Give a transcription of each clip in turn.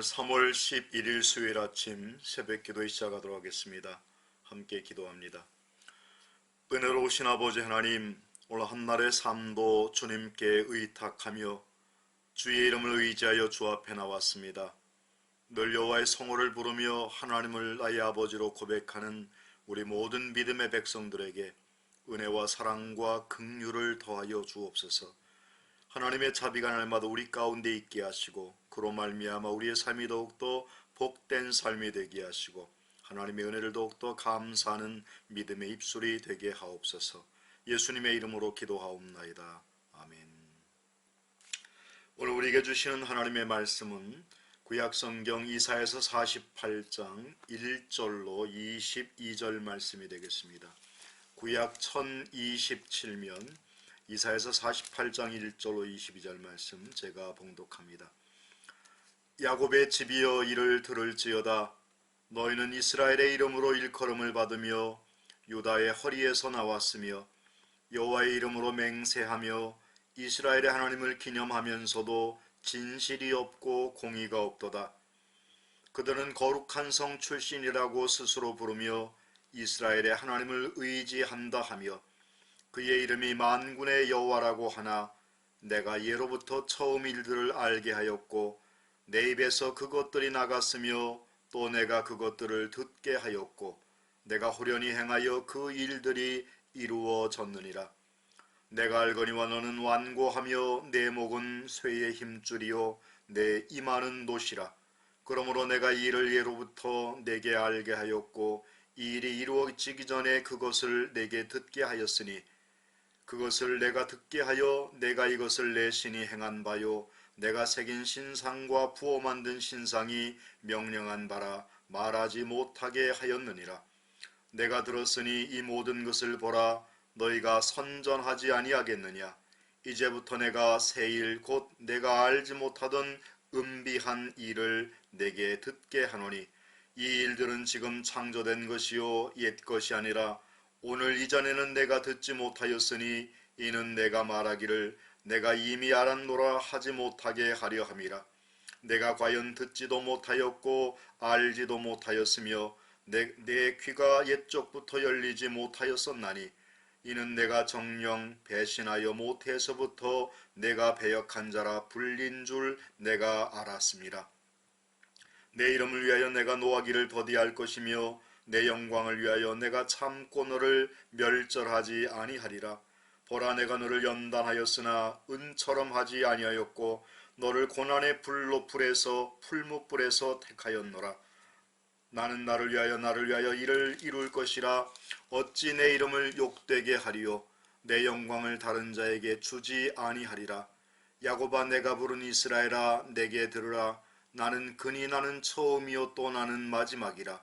오늘 3월 11일 수요일 아침 새벽 기도에 시작하도록 하겠습니다. 함께 기도합니다. 은혜로우신 아버지 하나님, 오늘 한날의 삶도 주님께 의탁하며 주의 이름을 의지하여 주 앞에 나왔습니다. 늘 여호와의 성호를 부르며 하나님을 나의 아버지로 고백하는 우리 모든 믿음의 백성들에게 은혜와 사랑과 긍휼을 더하여 주옵소서. 하나님의 자비가 날마다 우리 가운데 있게 하시고 그로 말미암아 우리의 삶이 더욱더 복된 삶이 되게 하시고 하나님의 은혜를 더욱더 감사하는 믿음의 입술이 되게 하옵소서. 예수님의 이름으로 기도하옵나이다. 아멘. 오늘 우리에게 주시는 하나님의 말씀은 구약성경 이사야서 48장 1절로 22절 말씀이 되겠습니다. 구약 1027면 이사야서 48장 1절로 22절 말씀 제가 봉독합니다. 야곱의 집이여 이를 들을지어다. 너희는 이스라엘의 이름으로 일컬음을 받으며 유다의 허리에서 나왔으며 여호와의 이름으로 맹세하며 이스라엘의 하나님을 기념하면서도 진실이 없고 공의가 없도다. 그들은 거룩한 성 출신이라고 스스로 부르며 이스라엘의 하나님을 의지한다 하며 그의 이름이 만군의 여호와라고 하나 내가 예로부터 처음 일들을 알게 하였고 내 입에서 그것들이 나갔으며 또 내가 그것들을 듣게 하였고 내가 호련히 행하여 그 일들이 이루어졌느니라. 내가 알거니와 너는 완고하며 내 목은 쇠의 힘줄이요 내 이마는 노시라. 그러므로 내가 이 일을 예로부터 내게 알게 하였고 이 일이 이루어지기 전에 그것을 내게 듣게 하였으니 그것을 내가 듣게 하여 내가 이것을 내 신이 행한 바요 내가 새긴 신상과 부어 만든 신상이 명령한 바라 말하지 못하게 하였느니라. 내가 들었으니 이 모든 것을 보라. 너희가 선전하지 아니하겠느냐. 이제부터 내가 새 일 곧 내가 알지 못하던 은비한 일을 내게 듣게 하노니 이 일들은 지금 창조된 것이요 옛 것이 아니라 오늘 이전에는 내가 듣지 못하였으니 이는 내가 말하기를 내가 이미 알았노라 하지 못하게 하려 함이라. 내가 과연 듣지도 못하였고 알지도 못하였으며 내 귀가 옛적부터 열리지 못하였었나니 이는 내가 정령 배신하여 못해서부터 내가 배역한 자라 불린 줄 내가 알았습니다. 내 이름을 위하여 내가 노하기를 더디할 것이며 내 영광을 위하여 내가 참고 너를 멸절하지 아니하리라. 보라 내가 너를 연단하였으나 은처럼 하지 아니하였고 너를 고난의 불로불에서 풀무불에서 택하였노라. 나는 나를 위하여 이를 이룰 것이라. 어찌 내 이름을 욕되게 하리요 내 영광을 다른 자에게 주지 아니하리라. 야곱아 내가 부른 이스라엘아 내게 들으라. 나는 처음이요 또 나는 마지막이라.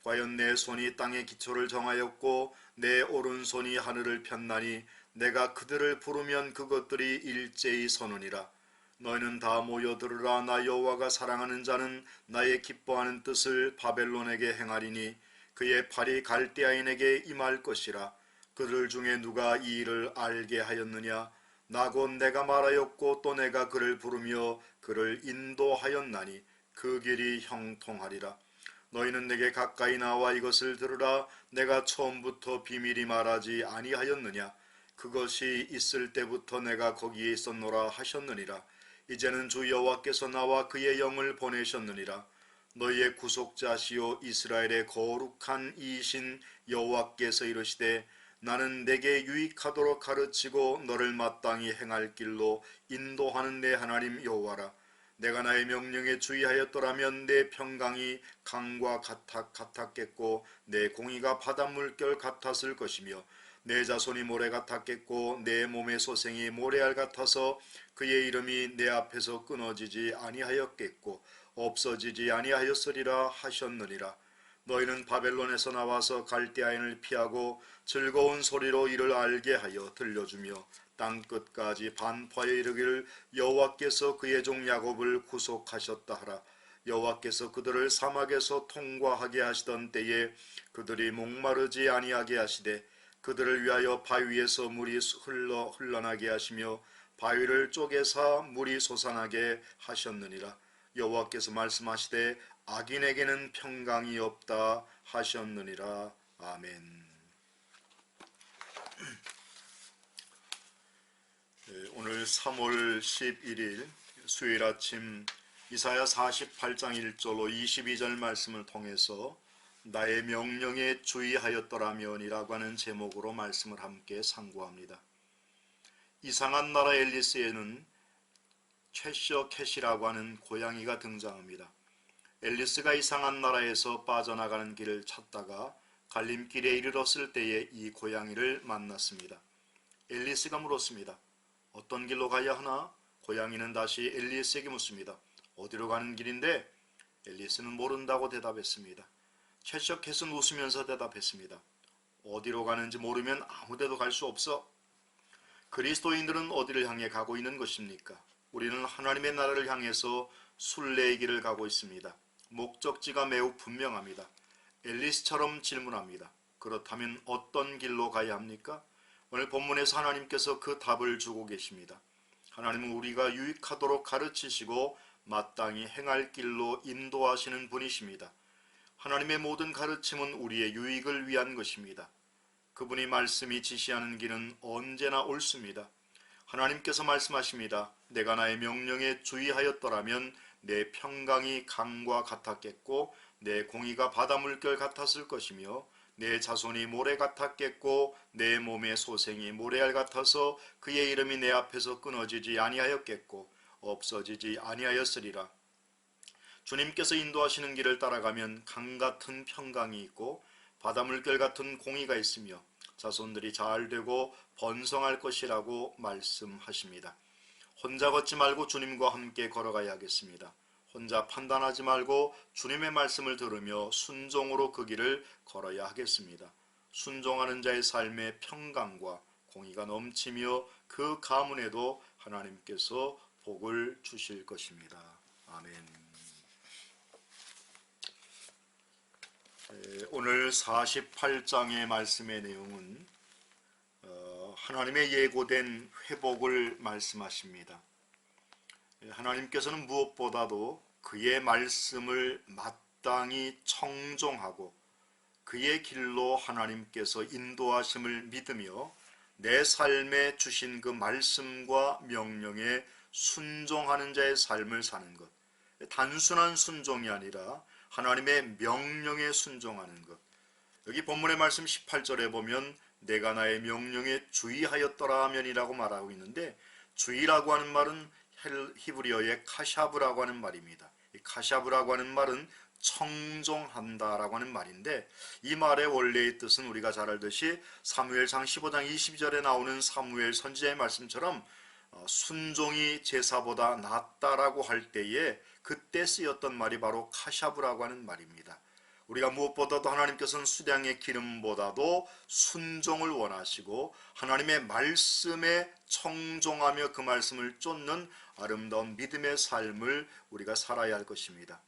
과연 내 손이 땅의 기초를 정하였고 내 오른손이 하늘을 폈나니 내가 그들을 부르면 그것들이 일제히 서느니라. 너희는 다 모여 들으라. 나 여호와가 사랑하는 자는 나의 기뻐하는 뜻을 바벨론에게 행하리니 그의 팔이 갈대아인에게 임할 것이라. 그들 중에 누가 이 일을 알게 하였느냐. 나 곧 내가 말하였고 또 내가 그를 부르며 그를 인도하였나니 그 길이 형통하리라. 너희는 내게 가까이 나와 이것을 들으라. 내가 처음부터 비밀히 말하지 아니하였느냐. 그것이 있을 때부터 내가 거기에 있었노라 하셨느니라. 이제는 주 여호와께서 나와 그의 영을 보내셨느니라. 너희의 구속자시요 이스라엘의 거룩한 이이신 여호와께서 이르시되 나는 내게 유익하도록 가르치고 너를 마땅히 행할 길로 인도하는 내 하나님 여호와라. 내가 나의 명령에 주의하였더라면 내 평강이 강과 같았겠고 내 공의가 바닷물결 같았을 것이며 내 자손이 모래 같았겠고 내 몸의 소생이 모래알 같아서 그의 이름이 내 앞에서 끊어지지 아니하였겠고 없어지지 아니하였으리라 하셨느니라. 너희는 바벨론에서 나와서 갈대아인을 피하고 즐거운 소리로 이를 알게 하여 들려주며 땅끝까지 반포하여 이르기를 여호와께서 그의 종 야곱을 구속하셨다 하라. 여호와께서 그들을 사막에서 통과하게 하시던 때에 그들이 목마르지 아니하게 하시되 그들을 위하여 바위에서 물이 흘러나게 하시며 바위를 쪼개사 물이 솟아나게 하셨느니라. 여호와께서 말씀하시되 악인에게는 평강이 없다 하셨느니라. 아멘. 오늘 3월 11일 수요일 아침 이사야 48장 1절로 22절 말씀을 통해서 나의 명령에 주의하였더라면이라고 하는 제목으로 말씀을 함께 상고합니다. 이상한 나라 앨리스에는 최셔 캣이라고 하는 고양이가 등장합니다. 앨리스가 이상한 나라에서 빠져나가는 길을 찾다가 갈림길에 이르렀을 때에 이 고양이를 만났습니다. 앨리스가 물었습니다. 어떤 길로 가야 하나? 고양이는 다시 앨리스에게 묻습니다. 어디로 가는 길인데? 앨리스는 모른다고 대답했습니다. 최셔 캣은 웃으면서 대답했습니다. 어디로 가는지 모르면 아무데도 갈 수 없어. 그리스도인들은 어디를 향해 가고 있는 것입니까? 우리는 하나님의 나라를 향해서 순례의 길을 가고 있습니다. 목적지가 매우 분명합니다. 앨리스처럼 질문합니다. 그렇다면 어떤 길로 가야 합니까? 오늘 본문에서 하나님께서 그 답을 주고 계십니다. 하나님은 우리가 유익하도록 가르치시고 마땅히 행할 길로 인도하시는 분이십니다. 하나님의 모든 가르침은 우리의 유익을 위한 것입니다. 그분이 말씀이 지시하는 길은 언제나 옳습니다. 하나님께서 말씀하십니다. 내가 나의 명령에 주의하였더라면 내 평강이 강과 같았겠고 내 공의가 바다 물결 같았을 것이며 내 자손이 모래 같았겠고 내 몸의 소생이 모래알 같아서 그의 이름이 내 앞에서 끊어지지 아니하였겠고 없어지지 아니하였으리라. 주님께서 인도하시는 길을 따라가면 강 같은 평강이 있고 바다 물결 같은 공의가 있으며 자손들이 잘 되고 번성할 것이라고 말씀하십니다. 혼자 걷지 말고 주님과 함께 걸어가야 하겠습니다. 혼자 판단하지 말고 주님의 말씀을 들으며 순종으로 그 길을 걸어야 하겠습니다. 순종하는 자의 삶에 평강과 공의가 넘치며 그 가문에도 하나님께서 복을 주실 것입니다. 아멘. 오늘 48장의 말씀의 내용은 하나님의 예고된 회복을 말씀하십니다. 하나님께서는 무엇보다도 그의 말씀을 마땅히 청종하고 그의 길로 하나님께서 인도하심을 믿으며 내 삶에 주신 그 말씀과 명령에 순종하는 자의 삶을 사는 것, 단순한 순종이 아니라 하나님의 명령에 순종하는 것. 여기 본문의 말씀 18절에 보면 내가 나의 명령에 주의하였더라 하면이라고 말하고 있는데, 주의라고 하는 말은 히브리어의 카샤브라고 하는 말입니다. 이 카샤브라고 하는 말은 청종한다라고 하는 말인데, 이 말의 원래의 뜻은 우리가 잘 알듯이 사무엘상 15장 22절에 나오는 사무엘 선지자의 말씀처럼 순종이 제사보다 낫다라고 할 때에 그때 쓰였던 말이 바로 카샤브라고 하는 말입니다. 우리가 무엇보다도 하나님께서는 수량의 기름보다도 순종을 원하시고 하나님의 말씀에 청종하며 그 말씀을 쫓는 아름다운 믿음의 삶을 우리가 살아야 할 것입니다.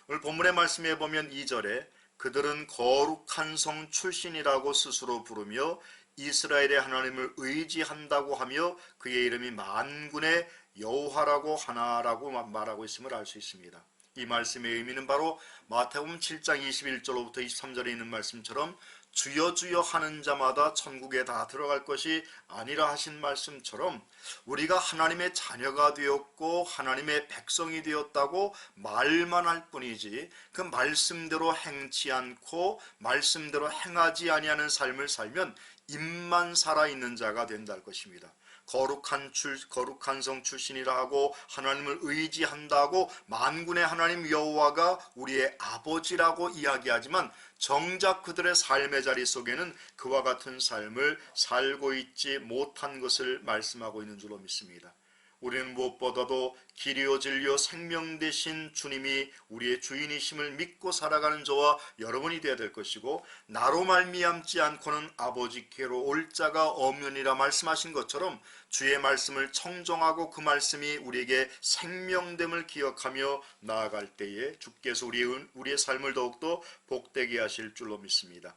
오늘 본문의 말씀에 보면 2절에 그들은 거룩한 성 출신이라고 스스로 부르며 이스라엘의 하나님을 의지한다고 하며 그의 이름이 만군의 여호와라고 하나라고 말하고 있음을 알 수 있습니다. 이 말씀의 의미는 바로 마태복음 7장 21절로부터 23절에 있는 말씀처럼 주여 주여 하는 자마다 천국에 다 들어갈 것이 아니라 하신 말씀처럼 우리가 하나님의 자녀가 되었고 하나님의 백성이 되었다고 말만 할 뿐이지 그 말씀대로 행치 않고 말씀대로 행하지 아니하는 삶을 살면 입만 살아있는 자가 된다는 것입니다. 거룩한 성 출신이라 하고 하나님을 의지한다고 만군의 하나님 여호와가 우리의 아버지라고 이야기하지만 정작 그들의 삶의 자리 속에는 그와 같은 삶을 살고 있지 못한 것을 말씀하고 있는 줄로 믿습니다. 우리는 무엇보다도 길이요 진리요 생명 되신 주님이 우리의 주인이심을 믿고 살아가는 저와 여러분이 되어야 될 것이고, 나로 말미암지 않고는 아버지께로 올 자가 없느니라 말씀하신 것처럼 주의 말씀을 청종하고 그 말씀이 우리에게 생명됨을 기억하며 나아갈 때에 주께서 우리의 삶을 더욱더 복되게 하실 줄로 믿습니다.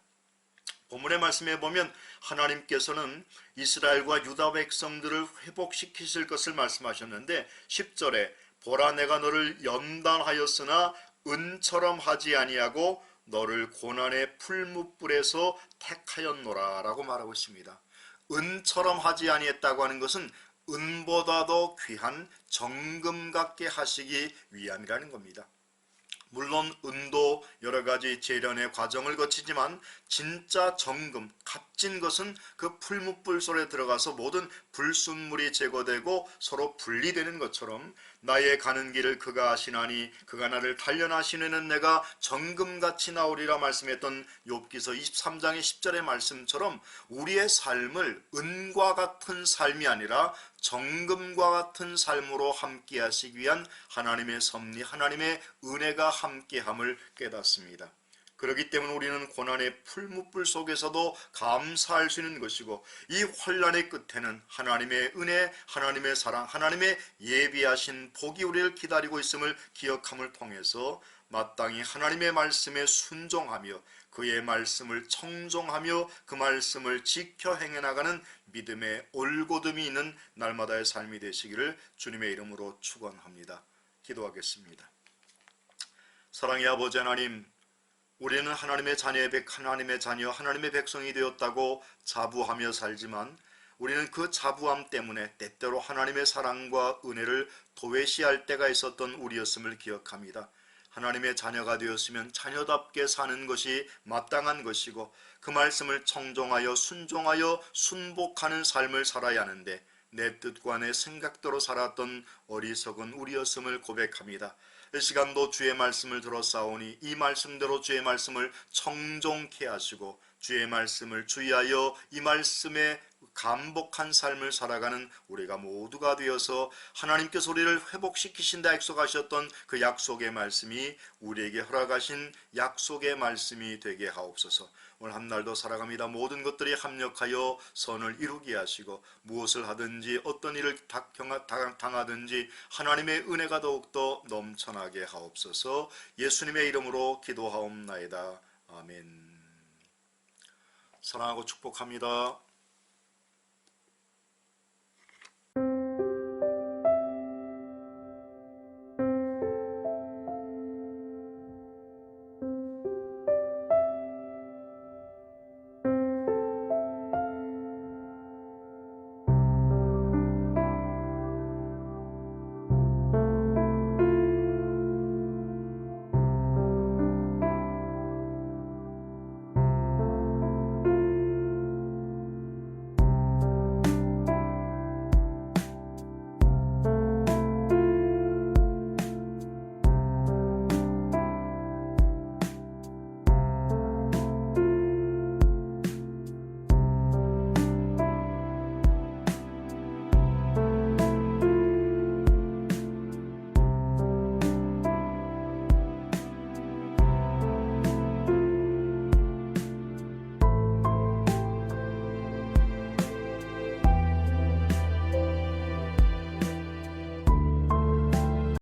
본문의 말씀에 보면 하나님께서는 이스라엘과 유다 백성들을 회복시키실 것을 말씀하셨는데 10절에 보라 내가 너를 연단하였으나 은처럼 하지 아니하고 너를 고난의 풀무불에서 택하였노라 라고 말하고 있습니다. 은처럼 하지 아니했다고 하는 것은 은보다도 귀한 정금 같게 하시기 위함이라는 겁니다. 물론 은도 여러 가지 재련의 과정을 거치지만 진짜 정금, 값진 것은 그 풀무불 속에 들어가서 모든 불순물이 제거되고 서로 분리되는 것처럼 나의 가는 길을 그가 아시나니 그가 나를 단련하시는 내가 정금같이 나오리라 말씀했던 욥기서 23장의 10절의 말씀처럼 우리의 삶을 은과 같은 삶이 아니라 정금과 같은 삶으로 함께 하시기 위한 하나님의 섭리, 하나님의 은혜가 함께함을 깨닫습니다. 그렇기 때문에 우리는 고난의 풀무불 속에서도 감사할 수 있는 것이고 이 환난의 끝에는 하나님의 은혜, 하나님의 사랑, 하나님의 예비하신 복이 우리를 기다리고 있음을 기억함을 통해서 마땅히 하나님의 말씀에 순종하며 그의 말씀을 청종하며 그 말씀을 지켜 행해나가는 믿음의 올곧음이 있는 날마다의 삶이 되시기를 주님의 이름으로 축원합니다. 기도하겠습니다. 사랑의 아버지 하나님, 우리는 하나님의 자녀, 하나님의 백성이 되었다고 자부하며 살지만 우리는 그 자부함 때문에 때때로 하나님의 사랑과 은혜를 도외시할 때가 있었던 우리였음을 기억합니다. 하나님의 자녀가 되었으면 자녀답게 사는 것이 마땅한 것이고 그 말씀을 청종하여 순종하여 순복하는 삶을 살아야 하는데 내 뜻과 내 생각대로 살았던 어리석은 우리였음을 고백합니다. 이 시간도 주의 말씀을 들었사오니 이 말씀대로 주의 말씀을 청종케 하시고 주의 말씀을 주의하여 이 말씀에 감복한 삶을 살아가는 우리가 모두가 되어서 하나님께서 우리를 회복시키신다 약속하셨던 그 약속의 말씀이 우리에게 허락하신 약속의 말씀이 되게 하옵소서. 오늘 한날도 살아갑니다. 모든 것들이 합력하여 선을 이루게 하시고 무엇을 하든지 어떤 일을 당하든지 하나님의 은혜가 더욱더 넘쳐나게 하옵소서. 예수님의 이름으로 기도하옵나이다. 아멘. 사랑하고 축복합니다.